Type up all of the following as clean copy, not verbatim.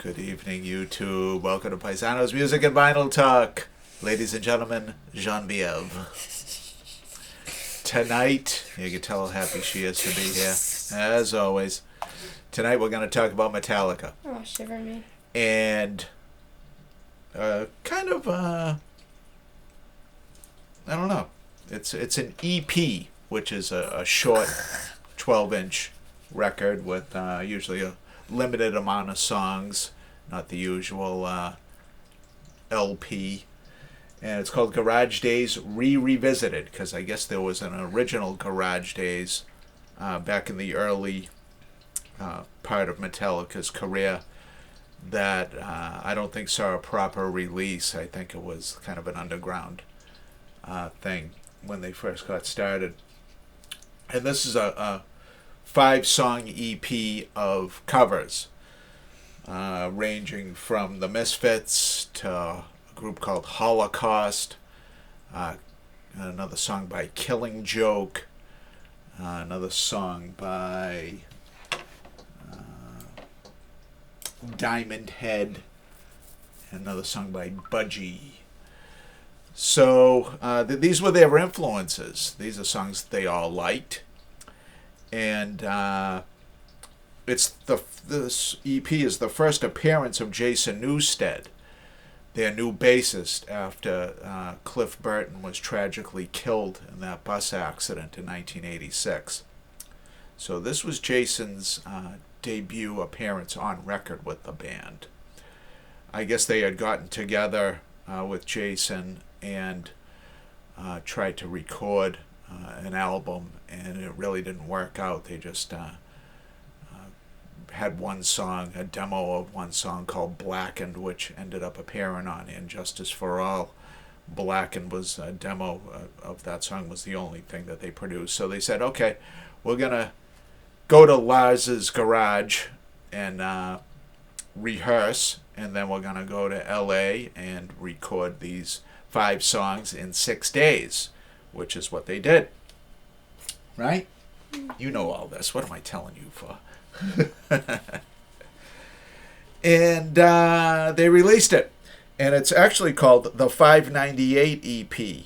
Good evening, YouTube. Welcome to Paisanos Music and Vinyl Talk. Ladies and gentlemen, Genevieve. Tonight, you can tell how happy she is to be here, as always. Tonight we're going to talk about Metallica. Oh, shiver me. And I don't know. It's an EP, which is a short 12-inch record with usually a limited amount of songs, not the usual LP. And it's called Garage Days Revisited, because I guess there was an original Garage Days back in the early part of Metallica's career that I don't think saw a proper release. I think it was kind of an underground thing when they first got started. And this is a 5-song EP of covers, ranging from the Misfits to a group called Holocaust, another song by Killing Joke, another song by Diamond Head, another song by Budgie. So these were their influences. These are songs they all liked. And this EP is the first appearance of Jason Newstead, their new bassist, after Cliff Burton was tragically killed in that bus accident in 1986. So this was Jason's debut appearance on record with the band. I guess they had gotten together with Jason and tried to record an album, and it really didn't work out. They just had one song, a demo of one song called Blackened, which ended up appearing on Injustice for All. Blackened was a demo of that song, was the only thing that they produced. So they said, okay, we're going to go to Lars's garage and rehearse, and then we're going to go to LA and record these 5 songs in 6 days, which is what they did. Right? You know all this. What am I telling you for? And they released it. And it's actually called the 598 EP,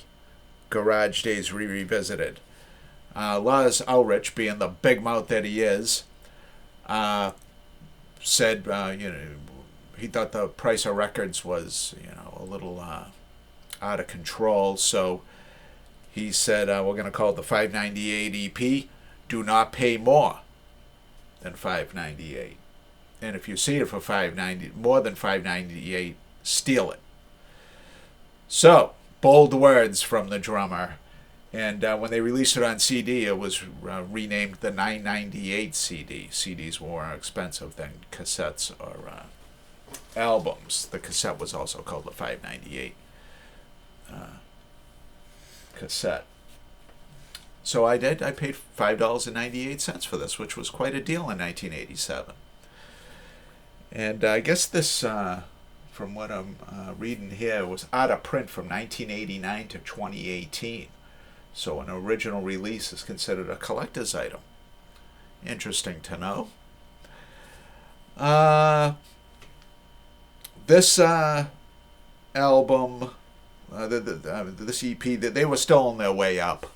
Garage Days Revisited. Lars Ulrich, being the big mouth that he is, said, he thought the price of records was, a little out of control. So he said, we're going to call it the 598 EP. Do not pay more than $5.98. And if you see it for more than $5.98, steal it. So, bold words from the drummer. And when they released it on CD, it was renamed the 998 CD. CDs were more expensive than cassettes or albums. The cassette was also called the 598 cassette. So I did. I paid $5.98 for this, which was quite a deal in 1987. And I guess this, from what I'm reading here, was out of print from 1989 to 2018. So an original release is considered a collector's item. Interesting to know. This album, this EP, they were still on their way up.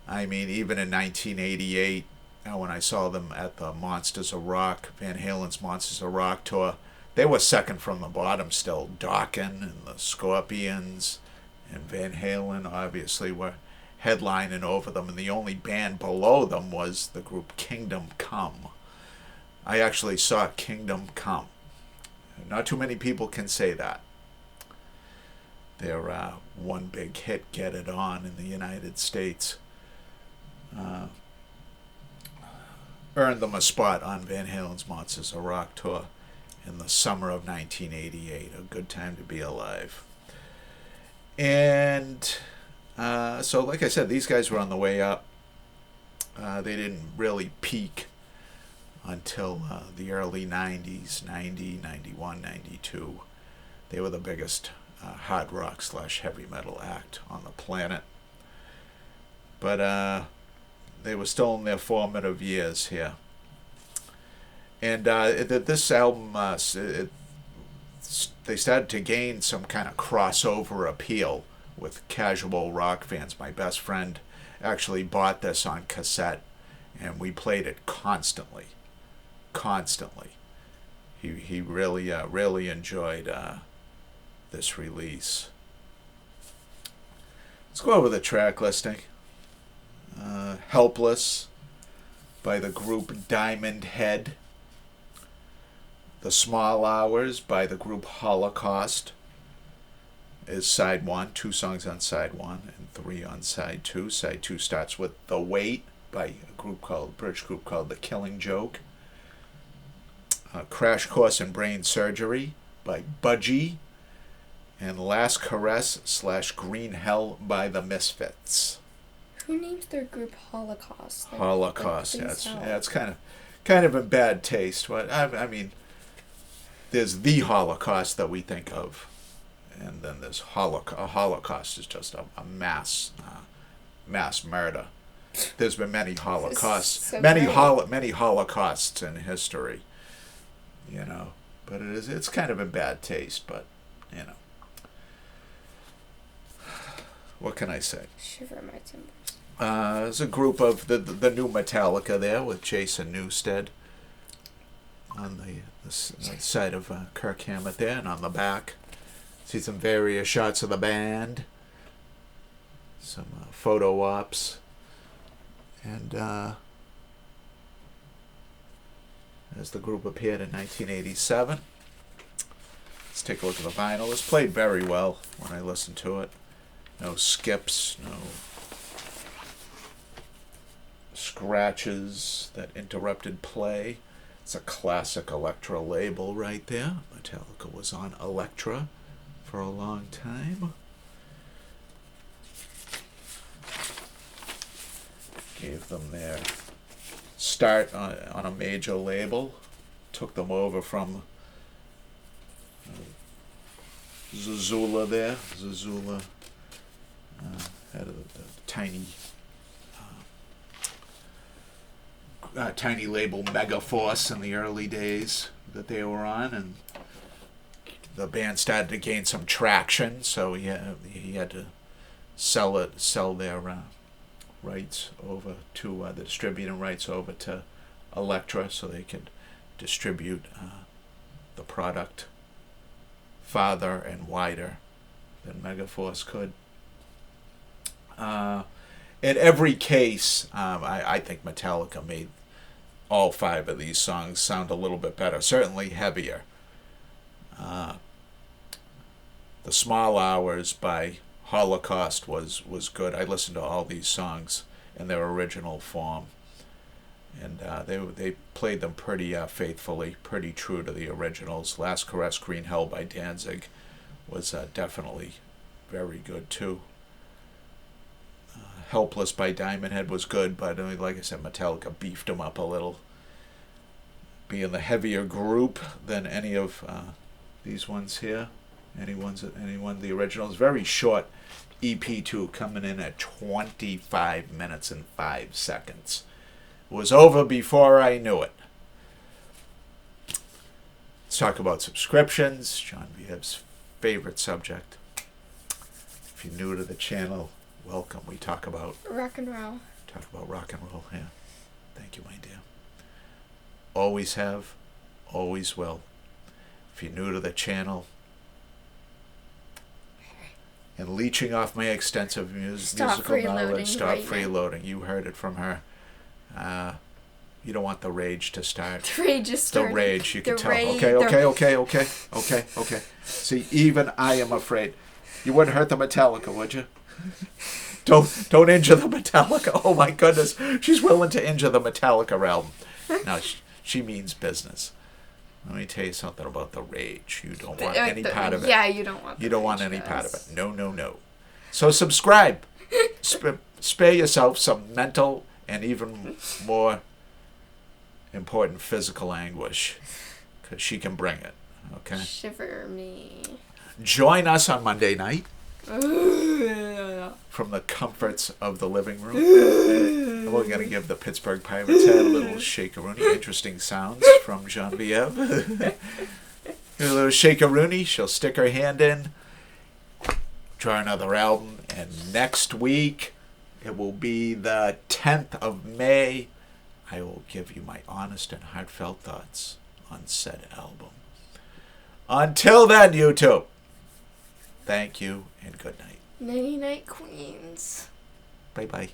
I mean, even in 1988, when I saw them at the Monsters of Rock, Van Halen's Monsters of Rock tour, they were second from the bottom still. Dokken and the Scorpions and Van Halen obviously were headlining over them, and the only band below them was the group Kingdom Come. I actually saw Kingdom Come. Not too many people can say that. Their one big hit, Get It On, in the United States, earned them a spot on Van Halen's Monsters of Rock tour in the summer of 1988. A good time to be alive. And so, like I said, these guys were on the way up. They didn't really peak until the early 90s, 90, 91, 92. They were the biggest hard rock / heavy metal act on the planet. But they were still in their formative years here. And this album, they started to gain some kind of crossover appeal with casual rock fans. My best friend actually bought this on cassette, and we played it constantly. He really enjoyed this release. Let's go over the track listing. Helpless by the group Diamond Head. The Small Hours by the group Holocaust is side 1, 2 songs on side 1 and 3 on side 2. Side 2 starts with The Weight by a British group called The Killing Joke. Crash Course in Brain Surgery by Budgie. And Last Caress / Green Hell by the Misfits. Who names their group Holocaust? Holocaust. It's kind of in bad taste. But I mean, there's the Holocaust that we think of, and then there's Holocaust is just a mass murder. There's been many Holocausts, so many Holocausts in history, But it's kind of in bad taste. But what can I say? Shiver my timbers. There's a group of the new Metallica there with Jason Newstead on the side of Kirk Hammett there, and on the back see some various shots of the band, some photo ops, and as the group appeared in 1987. Let's take a look at the vinyl. It's played very well when I listened to it. No skips, no scratches that interrupted play. It's a classic Elektra label right there. Metallica was on Elektra for a long time. Gave them their start on a major label. Took them over from Zazula there. Zazula had a tiny label Megaforce in the early days that they were on, and the band started to gain some traction, so he had to sell their rights over to the distributing rights over to Elektra, so they could distribute the product farther and wider than Megaforce could. In every case, I think Metallica made all 5 of these songs sound a little bit better, certainly heavier. The Small Hours by Holocaust was good. I listened to all these songs in their original form, and they played them pretty faithfully, pretty true to the originals. Last Caress, Green Hell by Danzig was definitely very good too. Helpless by Diamond Head was good, but like I said, Metallica beefed them up a little, being the heavier group than any of these ones here. Any one of the originals. Very short EP2, coming in at 25 minutes and 5 seconds. It was over before I knew it. Let's talk about subscriptions. John Vieb's favorite subject. If you're new to the channel, welcome. We talk about rock and roll. Yeah. Thank you, my dear. Always have, always will. If you're new to the channel and leeching off my extensive musical knowledge, stop freeloading. You heard it from her. You don't want the rage to start. The rage is starting. The rage, you can tell. Okay. See, even I am afraid. You wouldn't hurt the Metallica, would you? Don't injure the Metallica. Oh my goodness, she's willing to injure the Metallica realm. No, she means business. Let me tell you something about the rage. You don't want any part of it. Yeah, you don't want. You don't want any part of it. No. So subscribe. Spare yourself some mental and even more important physical anguish, because she can bring it. Okay. Shiver me. Join us on Monday night from the comforts of the living room. And we're going to give the Pittsburgh Pirates head a little shake-a-rooney. Interesting sounds from Genevieve. A little shake-a-rooney. She'll stick her hand in, draw another album, and next week, it will be the 10th of May. I will give you my honest and heartfelt thoughts on said album. Until then, YouTube, thank you and good night. Nighty night, Queens. Bye-bye.